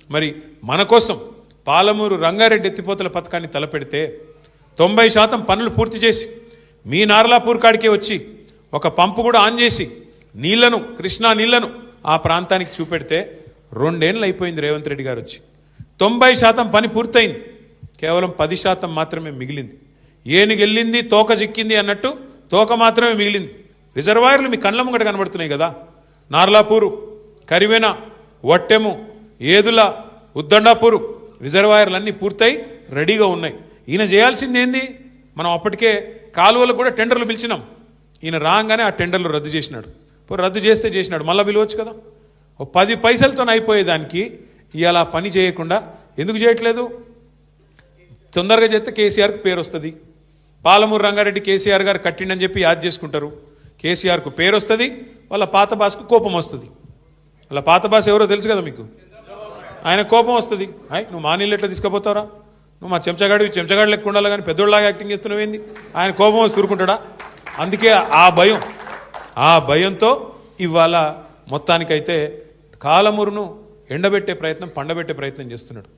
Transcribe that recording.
మరి మన కోసం పాలమూరు రంగారెడ్డి ఎత్తిపోతల పథకాన్ని తలపెడితే 90% పనులు పూర్తి చేసి మీ నార్లాపూర్ కాడికే వచ్చి ఒక పంపు కూడా ఆన్ చేసి నీళ్లను కృష్ణా నీళ్లను ఆ ప్రాంతానికి చూపెడితే 2 ఏళ్ళు అయిపోయింది రేవంత్ రెడ్డి గారు వచ్చి 90% పని పూర్తయింది కేవలం 10% మాత్రమే మిగిలింది ఏనుగెళ్ళింది తోక చిక్కింది అన్నట్టు తోక మాత్రమే మిగిలింది రిజర్వాయర్లు మీ కళ్ళ ముంగట కనబడుతున్నాయి కదా నార్లాపూరు కరివెన వట్టెము ఏదుల ఉద్దండాపూరు రిజర్వాయర్లన్నీ పూర్తయి రెడీగా ఉన్నాయి ఈయన చేయాల్సింది ఏంది మనం అప్పటికే కాలువలకు కూడా టెండర్లు పిలిచినాం ఈయన రాగానే ఆ టెండర్లు రద్దు చేసినాడు రద్దు చేస్తే చేసినాడు మళ్ళీ పిలవచ్చు కదా 10 పైసలతో అయిపోయేదానికి ఇవాళ పని చేయకుండా ఎందుకు చేయట్లేదు తొందరగా చేస్తే కేసీఆర్కు పేరు వస్తుంది పాలమూరు రంగారెడ్డి కేసీఆర్ గారు కట్టిండని చెప్పి యాద్ చేసుకుంటారు కేసీఆర్కు పేరు వస్తుంది వాళ్ళ పాత బాస్కు కోపం వస్తుంది వాళ్ళ పాత బాస్ ఎవరో తెలుసు కదా మీకు ఆయన కోపం వస్తుంది నువ్వు మా నీళ్ళు ఎట్లా తీసుకుపోతావురా నువ్వు మా చెంచగాడు లెక్క ఉండాలి కానీ పెద్దోళ్ళలాగా యాక్టింగ్ చేస్తున్నావేంది ఆయన కోపం వచ్చి ఊరుకుంటాడా అందుకే ఆ భయంతో ఇవాళ మొత్తానికైతే కాలమూరును ఎండబెట్టే ప్రయత్నం పండబెట్టే ప్రయత్నం చేస్తున్నాడు